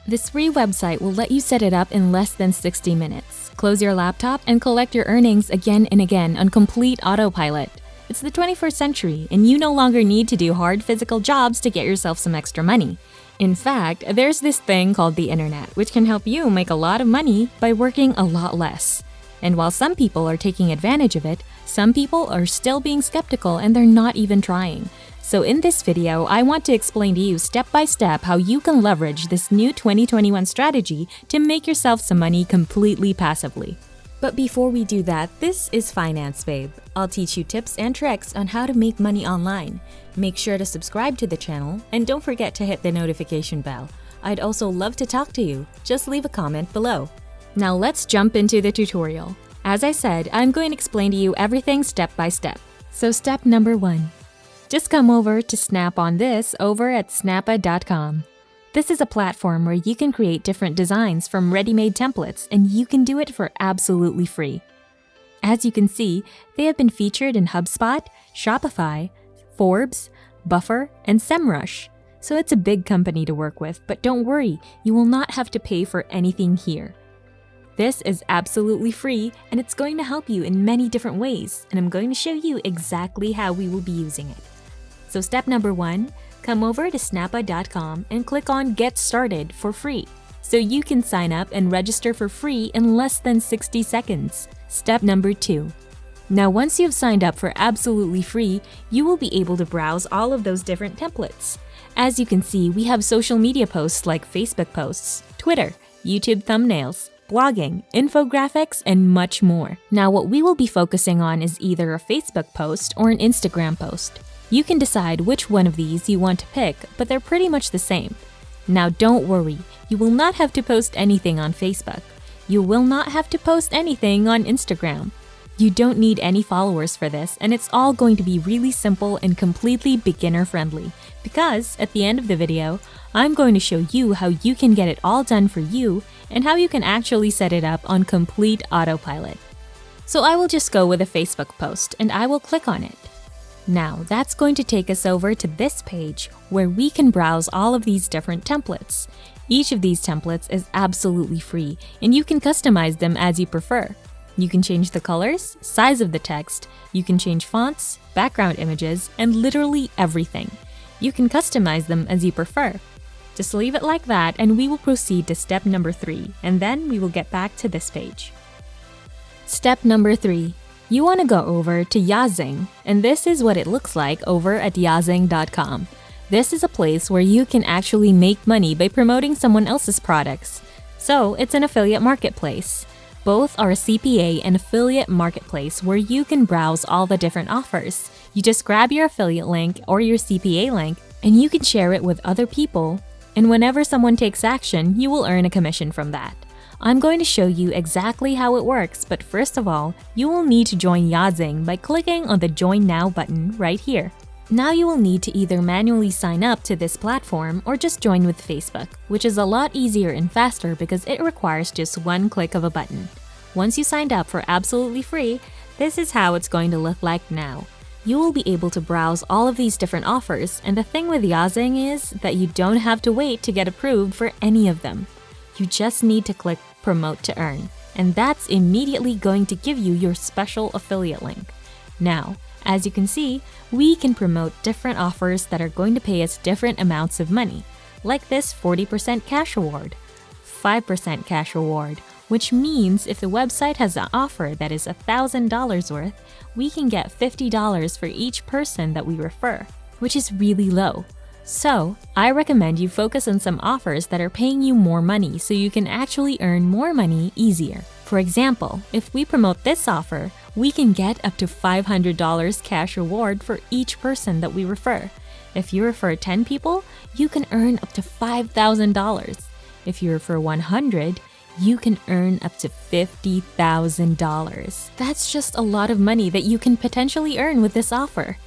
This free website will let you set it up in less than 60 minutes. Close your laptop and collect your earnings again and again on complete autopilot. It's the 21st century, and you no longer need to do hard physical jobs to get yourself some extra money. In fact, there's this thing called the internet, which can help you make a lot of money by working a lot less. And while some people are taking advantage of it, some people are still being skeptical and they're not even trying. So in this video, I want to explain to you step by step how you can leverage this new 2021 strategy to make yourself some money completely passively. But before we do that, this is Finance Babe. I'll teach you tips and tricks on how to make money online. Make sure to subscribe to the channel and don't forget to hit the notification bell. I'd also love to talk to you. Just leave a comment below. Now let's jump into the tutorial. As I said, I'm going to explain to you everything step by step. So step number 1. Just come over to Snap on this over at Snappa.com. This is a platform where you can create different designs from ready-made templates, and you can do it for absolutely free. As you can see, they have been featured in HubSpot, Shopify, Forbes, Buffer, and SEMrush. So it's a big company to work with, but don't worry, you will not have to pay for anything here. This is absolutely free, and it's going to help you in many different ways, and I'm going to show you exactly how we will be using it. So step number 1, come over to Snappa.com and click on Get Started for free, so you can sign up and register for free in less than 60 seconds. Step number 2. Now once you've signed up for absolutely free, you will be able to browse all of those different templates. As you can see, we have social media posts like Facebook posts, Twitter, YouTube thumbnails, blogging, infographics, and much more. Now what we will be focusing on is either a Facebook post or an Instagram post. You can decide which one of these you want to pick, but they're pretty much the same. Now don't worry, you will not have to post anything on Facebook. You will not have to post anything on Instagram. You don't need any followers for this, and it's all going to be really simple and completely beginner friendly, because at the end of the video, I'm going to show you how you can get it all done for you and how you can actually set it up on complete autopilot. So I will just go with a Facebook post and I will click on it. Now that's going to take us over to this page where we can browse all of these different templates. Each of these templates is absolutely free, and you can customize them as you prefer. You can change the colors, size of the text, you can change fonts, background images, and literally everything. You can customize them as you prefer. Just leave it like that and we will proceed to step number 3, and then we will get back to this page. Step number 3. You want to go over to Yazing, and this is what it looks like over at Yazing.com. This is a place where you can actually make money by promoting someone else's products. So it's an affiliate marketplace. Both are a CPA and affiliate marketplace where you can browse all the different offers. You just grab your affiliate link or your CPA link, and you can share it with other people, and whenever someone takes action, you will earn a commission from that. I'm going to show you exactly how it works, but first of all, you will need to join Yazing by clicking on the Join Now button right here. Now you will need to either manually sign up to this platform or just join with Facebook, which is a lot easier and faster because it requires just one click of a button. Once you signed up for absolutely free, this is how it's going to look like now. You will be able to browse all of these different offers, and the thing with Yazing is that you don't have to wait to get approved for any of them. You just need to click Promote to Earn, and that's immediately going to give you your special affiliate link. Now, as you can see, we can promote different offers that are going to pay us different amounts of money, like this 40% cash reward, 5% cash reward, which means if the website has an offer that is $1,000 worth, we can get $50 for each person that we refer, which is really low. So, I recommend you focus on some offers that are paying you more money so you can actually earn more money easier. For example, if we promote this offer, we can get up to $500 cash reward for each person that we refer. If you refer 10 people, you can earn up to $5,000. If you refer 100, you can earn up to $50,000. That's just a lot of money that you can potentially earn with this offer.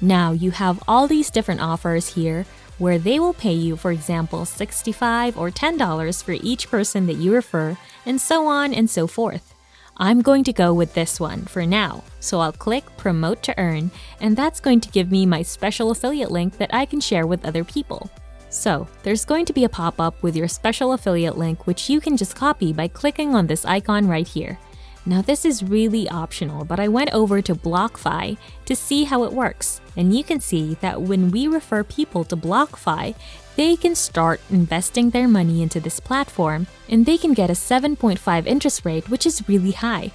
Now you have all these different offers here where they will pay you, for example, $65 or $10 for each person that you refer, and so on and so forth. I'm going to go with this one for now, so I'll click Promote to Earn, and that's going to give me my special affiliate link that I can share with other people. So, there's going to be a pop-up with your special affiliate link which you can just copy by clicking on this icon right here. Now this is really optional, but I went over to BlockFi to see how it works. And you can see that when we refer people to BlockFi, they can start investing their money into this platform and they can get a 7.5 interest rate, which is really high.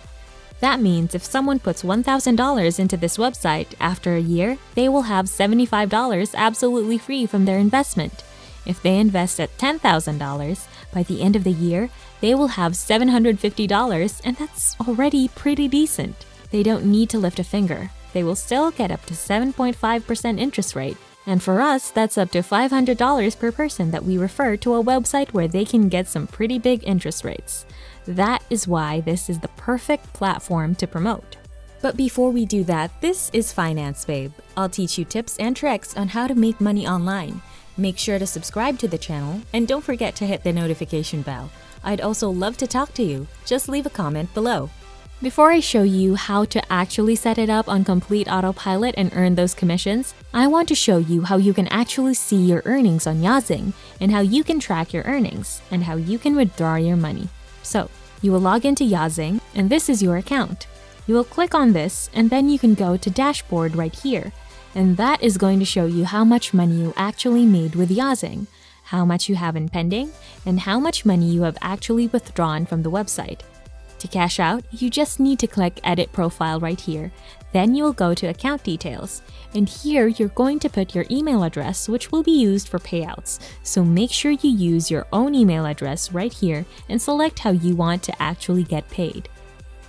That means if someone puts $1,000 into this website, after a year, they will have $75 absolutely free from their investment. If they invest at $10,000, by the end of the year, they will have $750, and that's already pretty decent. They don't need to lift a finger. They will still get up to 7.5% interest rate. And for us, that's up to $500 per person that we refer to a website where they can get some pretty big interest rates. That is why this is the perfect platform to promote. But before we do that, this is Finance Babe. I'll teach you tips and tricks on how to make money online. Make sure to subscribe to the channel and don't forget to hit the notification bell. I'd also love to talk to you. Just leave a comment below. Before I show you how to actually set it up on complete autopilot and earn those commissions, I want to show you how you can actually see your earnings on Yazing and how you can track your earnings and how you can withdraw your money. So, you will log into Yazing and this is your account. You will click on this and then you can go to Dashboard right here. And that is going to show you how much money you actually made with Yazing, how much you have in pending, and how much money you have actually withdrawn from the website. To cash out, you just need to click Edit Profile right here. Then you will go to Account Details. And here you're going to put your email address, which will be used for payouts. So make sure you use your own email address right here and select how you want to actually get paid.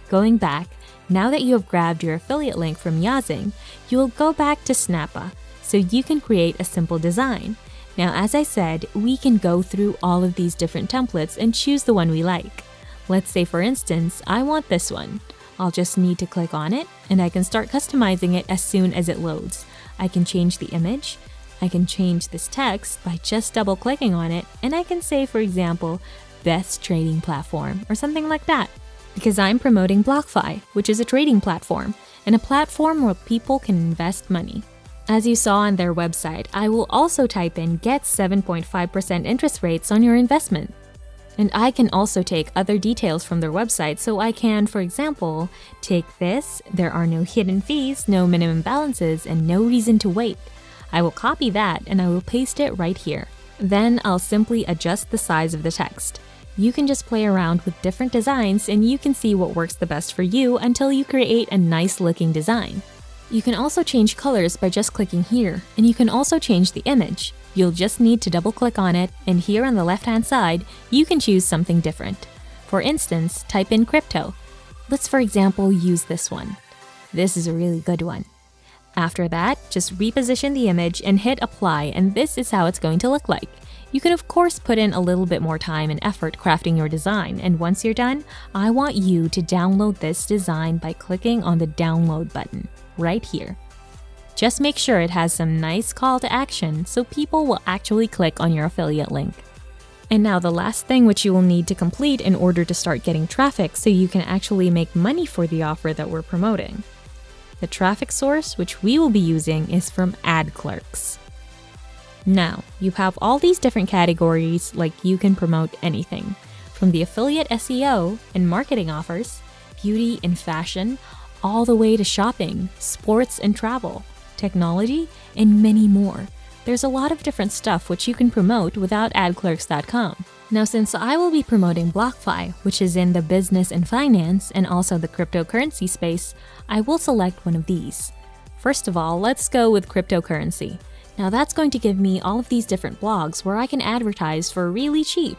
Going back, now that you have grabbed your affiliate link from Yazing, you will go back to Snappa so you can create a simple design. Now, as I said, we can go through all of these different templates and choose the one we like. Let's say, for instance, I want this one. I'll just need to click on it and I can start customizing it as soon as it loads. I can change the image, I can change this text by just double clicking on it, and I can say, for example, best trading platform or something like that. Because I'm promoting BlockFi, which is a trading platform, and a platform where people can invest money. As you saw on their website, I will also type in get 7.5% interest rates on your investment. And I can also take other details from their website, so I can, for example, take this, there are no hidden fees, no minimum balances, and no reason to wait. I will copy that and I will paste it right here. Then I'll simply adjust the size of the text. You can just play around with different designs and you can see what works the best for you until you create a nice looking design. You can also change colors by just clicking here, and you can also change the image. You'll just need to double click on it, and here on the left hand side, you can choose something different. For instance, type in crypto. Let's for example use this one. This is a really good one. After that, just reposition the image and hit apply, and this is how it's going to look like. You can of course put in a little bit more time and effort crafting your design, and once you're done, I want you to download this design by clicking on the download button right here. Just make sure it has some nice call to action so people will actually click on your affiliate link. And now the last thing which you will need to complete in order to start getting traffic so you can actually make money for the offer that we're promoting. The traffic source which we will be using is from AdClerks. Now, you have all these different categories, like you can promote anything, from the affiliate SEO and marketing offers, beauty and fashion, all the way to shopping, sports and travel, technology, and many more. There's a lot of different stuff which you can promote without AdClerks.com. Now, since I will be promoting BlockFi, which is in the business and finance and also the cryptocurrency space, I will select one of these. First of all, let's go with cryptocurrency. Now that's going to give me all of these different blogs where I can advertise for really cheap.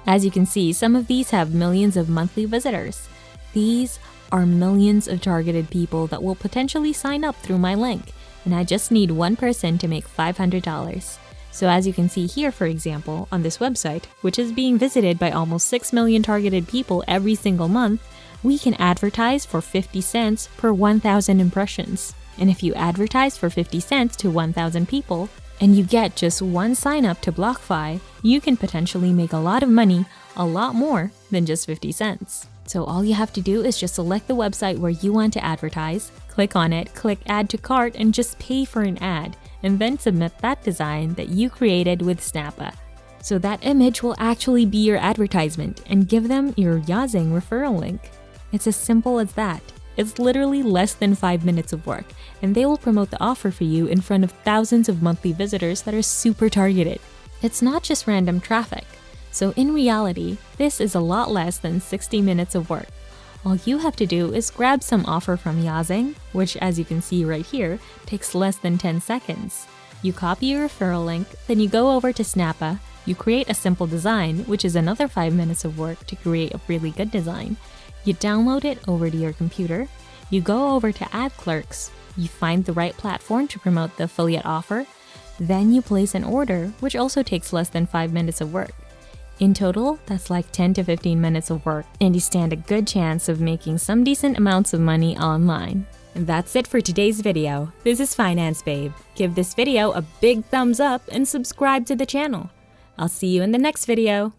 As you can see, some of these have millions of monthly visitors. These are millions of targeted people that will potentially sign up through my link, and I just need one person to make $500. So as you can see here, for example, on this website, which is being visited by almost 6 million targeted people every single month, we can advertise for 50 cents per 1,000 impressions. And if you advertise for 50 cents to 1,000 people, and you get just one sign up to BlockFi, you can potentially make a lot of money, a lot more than just 50 cents. So all you have to do is just select the website where you want to advertise, click on it, click add to cart, and just pay for an ad. and then submit that design that you created with Snappa. So that image will actually be your advertisement and give them your Yazing referral link. It's as simple as that. It's literally less than 5 minutes of work, and they will promote the offer for you in front of thousands of monthly visitors that are super targeted. It's not just random traffic. So in reality, this is a lot less than 60 minutes of work. All you have to do is grab some offer from Yazing, which as you can see right here, takes less than 10 seconds. You copy your referral link, then you go over to Snappa, you create a simple design, which is another 5 minutes of work to create a really good design. You download it over to your computer, you go over to AdClerks, you find the right platform to promote the affiliate offer, then you place an order, which also takes less than 5 minutes of work. In total, that's like 10 to 15 minutes of work, and you stand a good chance of making some decent amounts of money online. And that's it for today's video. This is Finance Babe. Give this video a big thumbs up and subscribe to the channel. I'll see you in the next video.